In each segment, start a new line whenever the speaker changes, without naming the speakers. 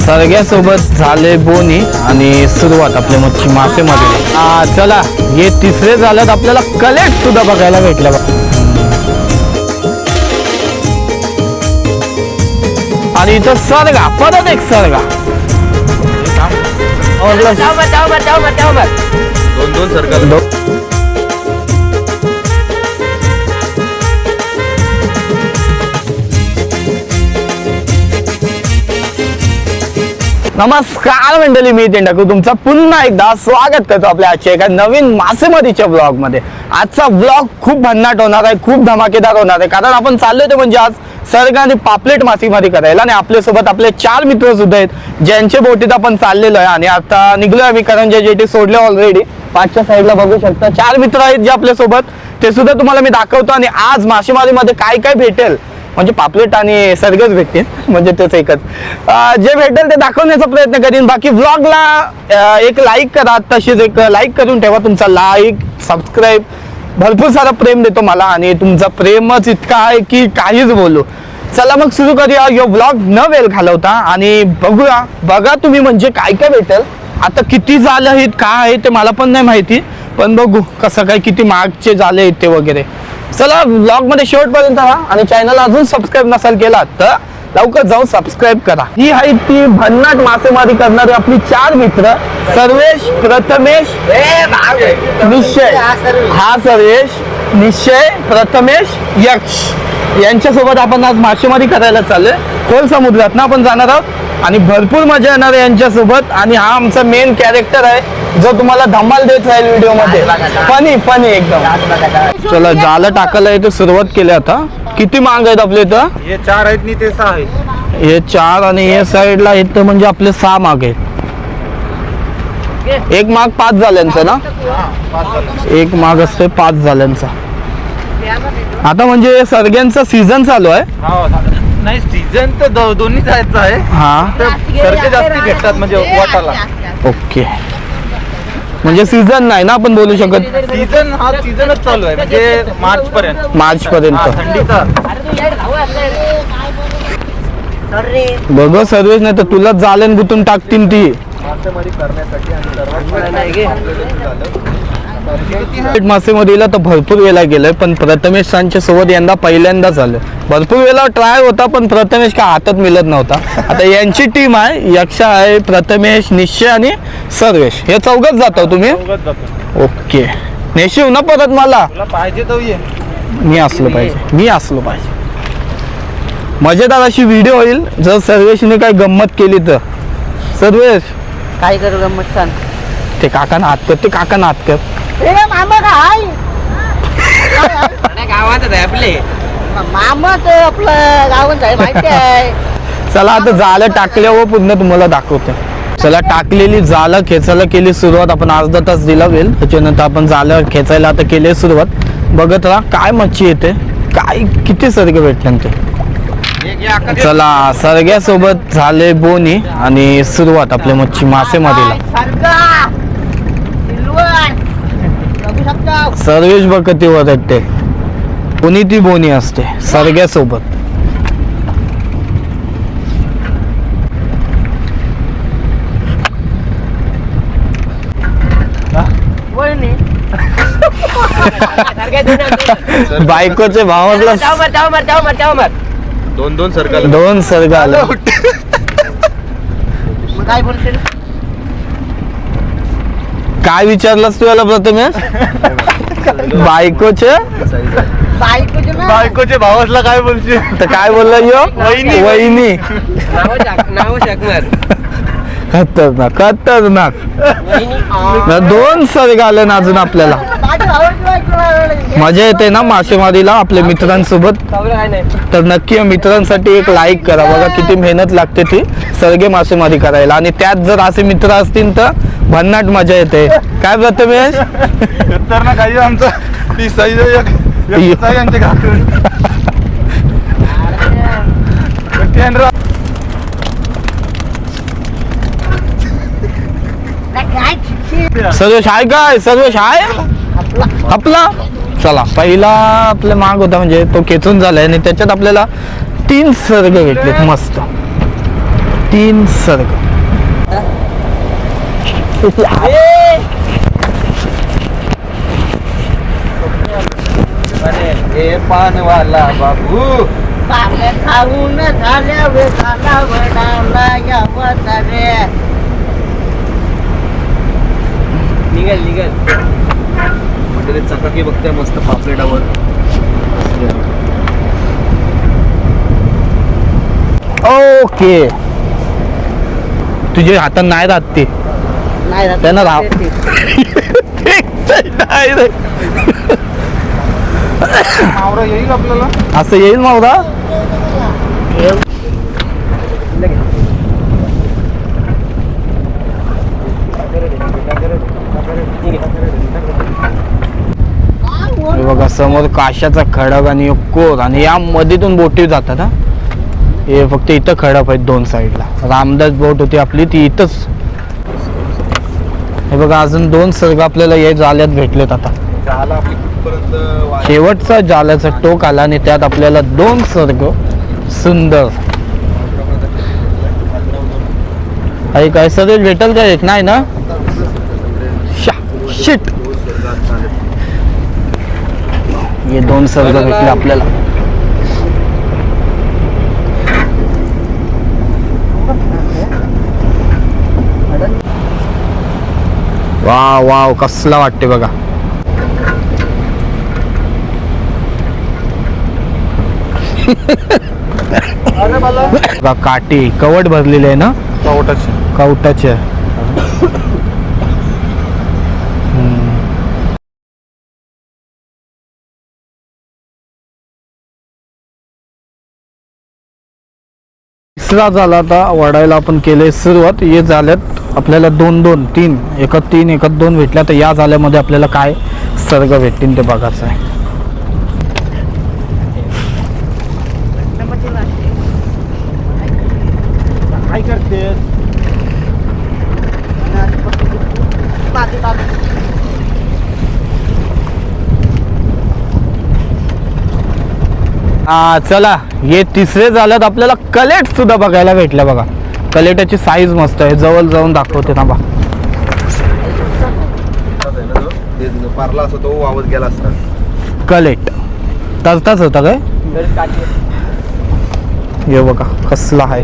सरग्यासोबत झाले बोनी आणि सुरुवात आपल्या मच्छी मासेमध्ये. चला हे तिसरे झालं, आपल्याला कलेक्ट सुद्धा बघायला भेटलं. आणि इथं सरगा, परत एक सरगा.
दोन सरगा.
नमस्कार मंडळी, मी तेंडाकू तुमचं पुन्हा एकदा स्वागत करतो आपल्या आजच्या एका नवीन मासेमारीच्या ब्लॉग मध्ये. आजचा ब्लॉग खूप भन्नाट होणार आहे, खूप धमाकेदार होणार आहे, कारण आपण चाललोय ते म्हणजे आज सरगा आणि पापलेट मासेमारी करायला. आणि आपल्यासोबत आपले 4 मित्र सुद्धा आहेत ज्यांच्या बोटीत आपण चाललेलो आहे. आणि आता निघलोय आम्ही करंजा जेटी सोडले ऑलरेडी. पाठच्या साईडला बघू शकता 4 मित्र आहेत जे आपल्यासोबत, ते सुद्धा तुम्हाला मी दाखवतो. आणि आज मासेमारीमध्ये काय काय भेटेल, म्हणजे पापलेट आणि सरगच भेटतील, म्हणजे तेच एकच जे भेटेल ते दाखवण्याचा प्रयत्न करीन. बाकी व्लॉगला एक लाईक करा, तशीच एक लाईक करून ठेवा. तुमचा लाईक सबस्क्राईब भरपूर सारा प्रेम देतो मला, आणि तुमचा प्रेमच इतका आहे की काहीच बोलू. चला मग सुरू करूया यो व्लॉग न वेळ घालवता आणि बघूया. बघा तुम्ही म्हणजे काय काय भेटेल. आता किती झाले आहेत काय आहे ते मला पण नाही माहिती, पण बघू कसं काय, किती मागचे झाले आहेत ते वगैरे. चला व्लॉग मध्ये शेवटपर्यंत राहा आणि चॅनल अजून सबस्क्राईब नसाल केला तर लवकर जाऊन सबस्क्राईब करा. ही आहे ती भन्नाट मासेमारी करणारी आपली 4 मित्र, सर्वेश, प्रथमेश, निश्चय. हा सर्वेश, निश्चय, प्रथमेश, यक्ष यांच्यासोबत आपण आज मासेमारी करायला चाललोय. खोल समुद्रात ना आपण जाणार आहोत आणि भरपूर मजा येणार आहे यांच्यासोबत. आणि हा आमचा मेन कॅरेक्टर आहे जो तुम्हाला धमाल देत राहील व्हिडिओ मध्ये. फनी एकदम. चला जालं टाकायला इथे सुरुवात केली. आता किती माग आहेत आपले इथं?
हे 4 आहेत आणि ते 6 आहेत.
हे 4 आणि हे साईडला आहेत तर म्हणजे आपले 6 माग आहेत. एक माग 5 झाल्यांचा ना, एक माग असते 5 झाल्यांचा. आता म्हणजे सरग्यांचा सीझन चालू आहे.
नाही सीझन तर दोन्ही जायचं आहे.
हा
सरगे जास्ती भेटतात म्हणजे वाटाला.
ओके, म्हणजे सीझन नाही ना आपण बोलू शकत.
सीझन हा सीझनच चालू आहे म्हणजे मार्च पर्यंत थंडीचा.
बघ सर्वेच नाही तर तुला जालन गुतून टाकतील ती.
मासेमारी करण्यासाठी
मासेमारीला तर भरपूर वेळा गेलोय, पण प्रथमेशांच्या सोबत यंदा पहिल्यांदा झालं. भरपूर वेळा ट्राय होता पण प्रथमेश का हातात मिळत नव्हता. आता यांची टीम आहे, यक्षा आहे, प्रथमेश, निश्चय आणि सर्वेश. हे चौघच जातो तुम्ही. ओके, नेशिव ना परत मला
पाहिजे तो ये.
मी असलो पाहिजे. मजेदार अशी व्हिडिओ होईल जर सर्वेशने काय गंमत केली तर. सर्वेश
काय करू गंमत सांग.
ते काकांना हात कर, ते काकांना हात कर.
मामा काय
गावातच आहे आपले.
मामा तर आपलं गावात आहे माहिती आहे.
चला आता जाळं टाकल्यावर पुन्हा तुम्हाला दाखवते. चला टाकलेली जाळं खेचायला केली सुरुवात. आपण अर्धा तास दिला वेळ, त्याच्यानंतर आपण जाळं खेचायला आता केली सुरुवात. बघत राहा काय मच्छी येते, काय किती सरगे भेटले ते. चला सरग्यासोबत झाले बोनी आणि सुरुवात आपल्या मच्छी मासेमारीला. सर्वेश बघ किती वाटते, कोणी ती बोनी असते सरग्यासोबत. बायकोचे भावाला
2 सरगा.
2 सरगा आले.
काय बोलते
काय विचारलंस तू याला प्रथमेश?
बायकोचे भावासला काय बोलशील
तर काय बोलला यो? वहिनी. खतरनाक 2 सरगा आले ना अजून आपल्याला. मजा येते ना मासेमारीला आपल्या मित्रांसोबत. तर नक्की मित्रांसाठी एक लाईक करा. बघा किती मेहनत लागते ती सरगे मासेमारी करायला, आणि त्यात जर असे मित्र असतील तर भन्नाट मजा येते. काय प्रथमेश?
खतरनाक काही आमचा ती साईज यांचे घातून.
सर्वेश आहे काय? सर्वेश आहे आपला. चला पहिला आपला माग होता म्हणजे तो खेचून झालाय आणि त्याच्यात आपल्याला 3 सर्ग भेटलेत मस्त. 3 सर्ग.
हे पानवाला बाबू
पाने खाऊन झाल्या वेळाला वडाला यावं रे.
निघाल म्हणजे चकाकी बघते मस्त पापलेटावर.
ओके. तुझे हातात नाही राहत ते
नाही राहत.
त्यांना राव. नाही रे.
मावरा येईल आपल्याला.
असं येईल मावरा. हे बघा समोर काशाचा खडक आणि एक कोर आणि या मधीतून बोटी जातात. हा हे फक्त इथं खडक आहेत 2 साईडला. रामदास बोट होती आपली ती इथंच. हे बघा अजून 2 सर्ग आपल्याला या जाल्यात भेटलेत. आता
झाला आपली कुठपर्यंत
शेवटचा जाल्याचा टोक आला आणि त्यात आपल्याला 2 सर्ग सुंदर. काही काय सर्व भेटल का? एक नाही ना. शिट. हे 2 सर्ग भेटले आपल्याला. वाव वाव कसला वाटते बघा. बघा काठी कवट भरलेले आहे ना कवटाचे. तिसरा झाला आता वडायला आपण केले सुरुवात. हे झाल्यात आपल्याला 2-2 3 एकत 3 एकत 2 भेटल्या. तर या झाल्यामध्ये आपल्याला काय सर्ग भेटतील ते बघायचं आहे.
काय करते?
चला हे तिसरे झाल्यात आपल्याला कलेट सुद्धा बघायला भेटल्या बघा. कलेटाची साईज मस्त आहे. जवळ जाऊन दाखवते ना बा.
पारला असं तो वावत गेला असता.
कलेट तसताच होता काय? हे बघा कसला आहे.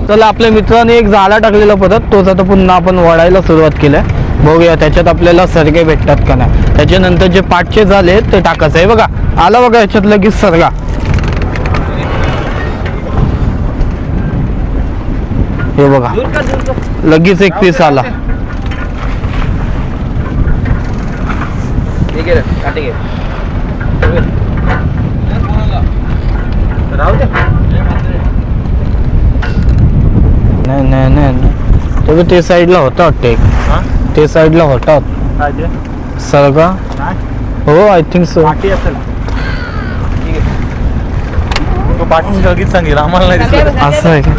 चला आपल्या मित्राने एक जाला टाकलेला परत तोच आता पुन्हा आपण वडायला सुरुवात केल्या. बघूया त्याच्यात आपल्याला सर्गे भेटतात का नाही. त्याच्यानंतर जे पाठचे झाले ते टाकायचं आहे. बघा आला बघा याच्यात लगेच सर्गा. हे बघा लगेच एक पीस आला. नाही नाही ते साईडला होता वाटते. ते साईडला होता सर्गा. हो आय थिंक सो.
पाठी असेल. पाठी सगळीच सांगेल आम्हाला नाही दिसत.
असं आहे का?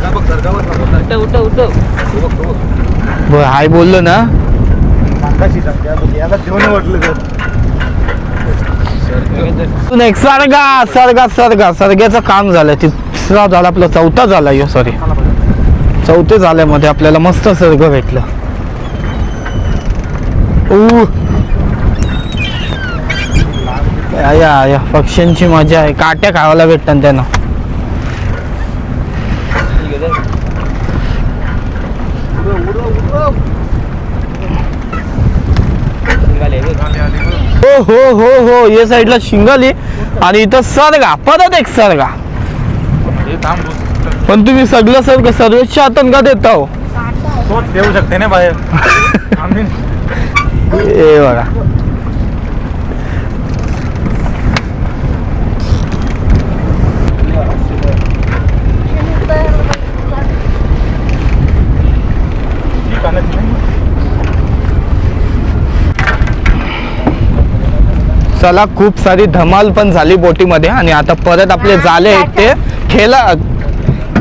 हाय बोललो ना. सर्गा सर्गा सर्गा सर्ग्याचं काम झालं. तिसरा झाला आपला. चौथा झाला यो सॉरी. चौथे झाल्यामध्ये आपल्याला मस्त सर्ग भेटलं. या पक्ष्यांची मजा आहे. काट्या खावायला भेटतात त्यांना. हो हो हो हो या साईडला शिंगाली आणि इथं सर्गा परत एक सर्गा. पण तुम्ही सगळं सर्वोच्च आतंकात देता हो.
तोच देऊ शकते ना बाहेर.
हे बघा चला, खूप सारी धमाल पण झाली बोटीमध्ये आणि आता परत आपले जाले आहेत ते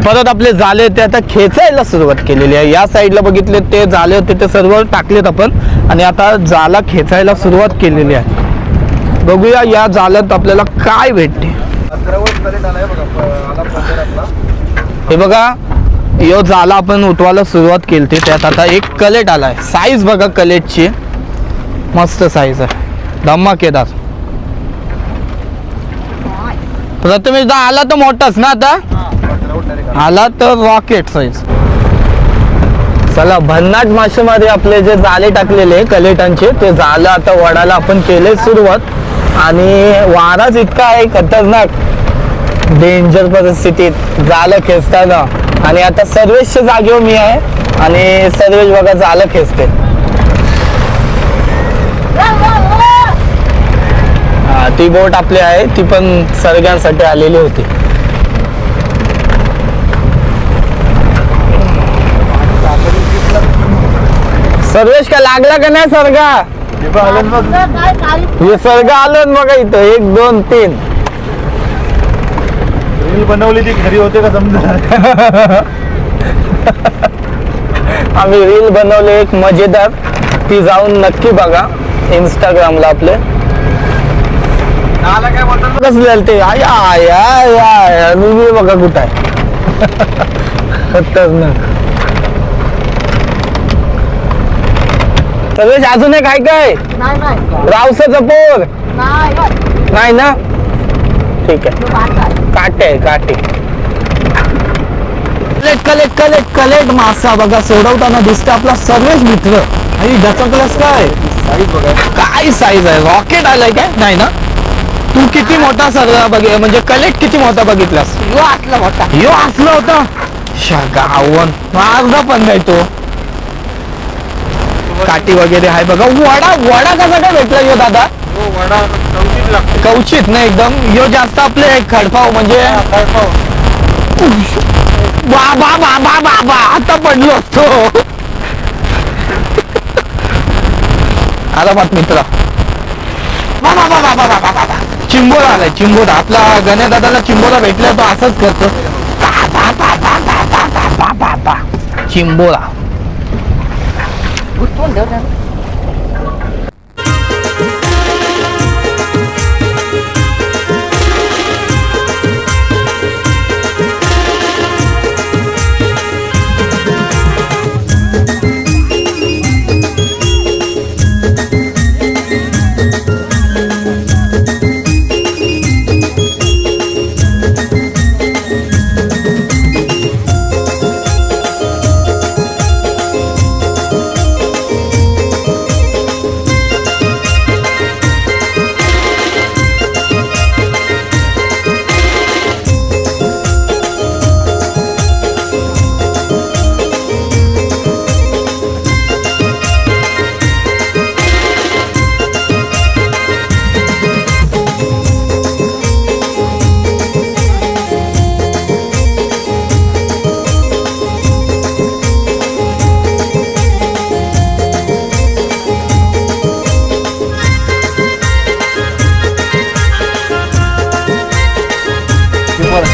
परत आपले जाले आहेत ते आता खेचायला सुरुवात केलेली आहे. या साईडला बघितले ते जाले होते ते सर्व टाकलेत आपण आणि आता जाला खेचायला सुरुवात केलेली आहे. बघूया या जाल्यात आपल्याला काय भेटते. हे बघा, यो जाला आपण उठवायला सुरुवात केली, त्यात आता एक कलेट आलाय. साईज बघा कलेटची, मस्त साईज आहे, धमाकेदार. प्रथमेश आला तर मोठाच ना, आता आला तर रॉकेट साईज. चला, भन्नाट मासेमध्ये आपले जे जाले टाकलेले कलेटांचे ते जालं आता वडाला आपण केले सुरुवात. आणि वाराच इतका आहे खतरनाक, डेंजर परिस्थितीत जालं खेचताना. आणि आता सर्वेशच्या जागेवर मी आहे आणि सर्वेश बघा जालं खेचते. ती बोट आपली आहे, ती पण सर्गांसाठी आलेली होती. सर्वेश का लागला का नाही सर्गा? हे सर्ग आलं बघा इथं, 1 2 3
रील बनवली ती घरी होते का समजा.
आम्ही रील बनवले एक मजेदार, ती जाऊन नक्की बघा इंस्टाग्रामला आपले. कसं झालं ते, आया बघा कुठं आहे. खतरनाक. सर्वेश अजून एक आहे काय? रावसाचा पोर नाही ना, ठीक आहे. काटे कलेट मासा बघा सोडवताना दिसतं आपला सर्वेश मित्र. आणि डचकलस काय साईज आहे, रॉकेट आलाय काय? नाही ना. तू किती मोठा सर्व बघे, म्हणजे कलेट किती मोठा बघितलास? यो असला होता गावन, अर्धा पण नाही तो. काठी वगैरे आहे बघा. वडा कसा काय भेटला यो दादा? कवचित ना एकदम. यो जास्त आपले खडपाव म्हणजे बाबा आता पडलो असतो. आला मत मित्र. चिंबोरा आलाय, चिंबोरा. आपला गण्या दादाला चिंबोरा भेटलाय, तो असंच करतो, चिंबोरा.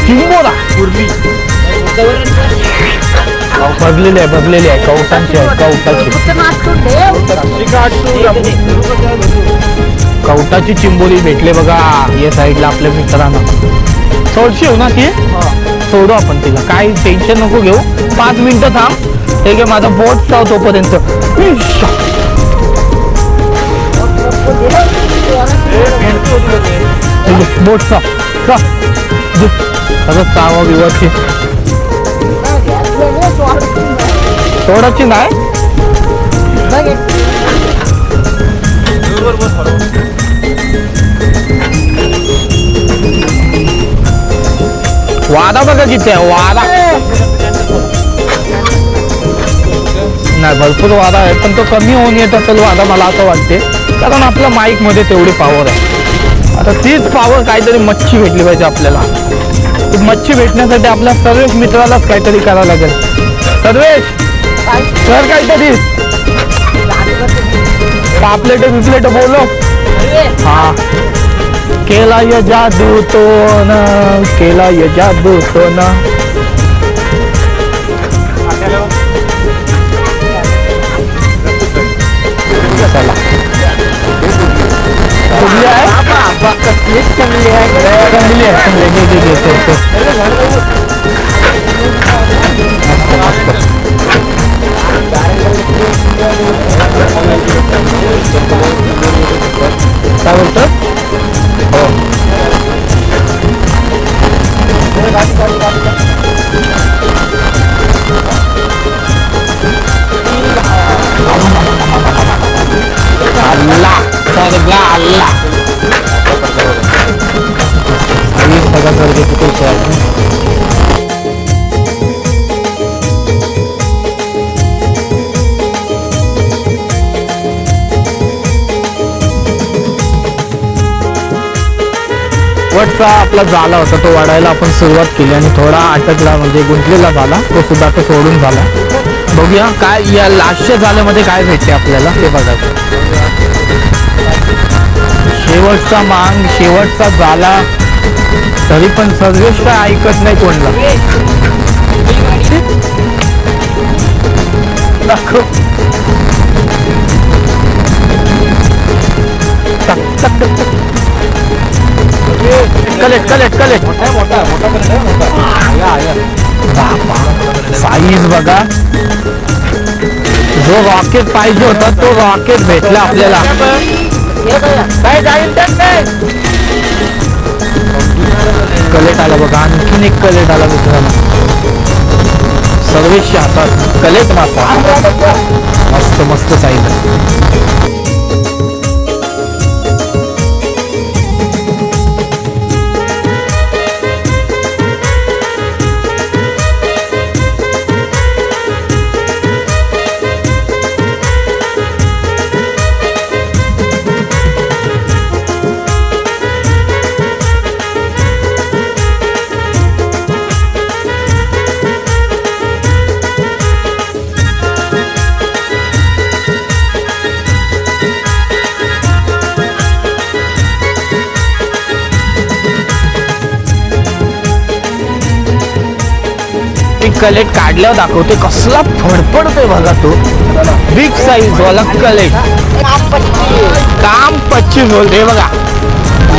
चिंबोरा कुर्ली भरलेली आहे कवटांची आहे, कवटाची चिंबोरी भेटले बघा या साईडला आपल्या मित्रांना. सोडशी हो ना ती, सोडू आपण तिला, काय टेन्शन नको घेऊ. 5 मिनिटं थांब, ठीक आहे. माझा बोट चाव तोपर्यंत. बोट चाव चावा विवाची सोडाची नाही. वादा बघा किती आहे, वादा नाही, भरपूर वादा आहे, पण तो कमी होऊन येत असेल वादा, मला असं वाटते. कारण आपल्या माईक मध्ये तेवढी पॉवर आहे. आता तीच पॉवर काहीतरी मच्छी भेटली पाहिजे आपल्याला. ती मच्छी भेटण्यासाठी आपल्या सर्वेश मित्रालाच काहीतरी करावं लागेल. सर्वेश कर काहीतरी, पापलेट बिपलेट बोलो. हा केला ये जादू तो ना, केला ये जादू तो ना. चला कुठली आहे? चांगली आहे, चांगली आहे. दे. काय बोलतो? हो. अल्ला सरगा अल्ला आणि सगळा सर्ग तिथे वटचा आपला झाला होता तो वाढायला आपण सुरुवात केली आणि थोडा अटकला म्हणजे गुंतलेला झाला तो सुद्धा आता सोडून झाला. बघूया काय या लास्टच्या झाल्यामध्ये काय भेटते आपल्याला ते बघा. शेवटचा मांग शेवटचा झाला तरी पण सर्वेश काय ऐकत नाही कोणला. दाखव. कलेक्ट साईज बघा. जो रॉकेट पाहिजे होता तो रॉकेट भेटला आपल्याला. कलेट आला बघा, आणखीन एक कलेट आला मित्रांनो. सर्वेच्या हातात कलेट मासा मस्त साईज. कलेट काढल्यावर दाखवते कसला फडफडतोय बघा तो. बिग साईज वाला कलेट काम 25 बोलते बघा.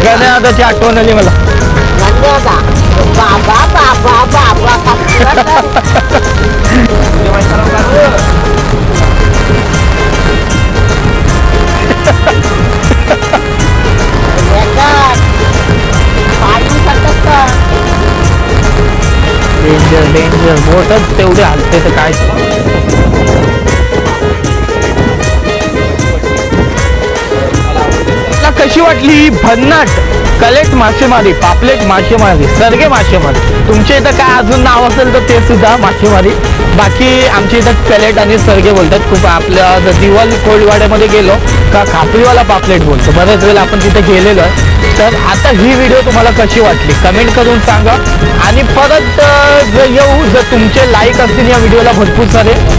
गण्याची आठवण आली मला. डेंजर मोठच तेवढे हलते तर काय. कशी वाटली ही भन्नाट कलेट मासेमारी, पापलेट मासेमारी, सरगे मासेमारी? तुमच्या इथं काय अजून नाव असेल तर ते सुद्धा मासेमारी. बाकी आमच्या इथं कलेट आणि सरगे बोलतात. खूप आपल्या दिवाळी कोळीवाड्यामध्ये गेलो का खापरीवाला पापलेट बोलतो. बऱ्याच वेळेला आपण तिथे गेलेलो आहे. तर आता ही व्हिडिओ तुम्हाला कशी वाटली कमेंट करून सांगा. आणि परत येऊ जर तुमचे लाईक असतील या व्हिडिओला भरपूर सारे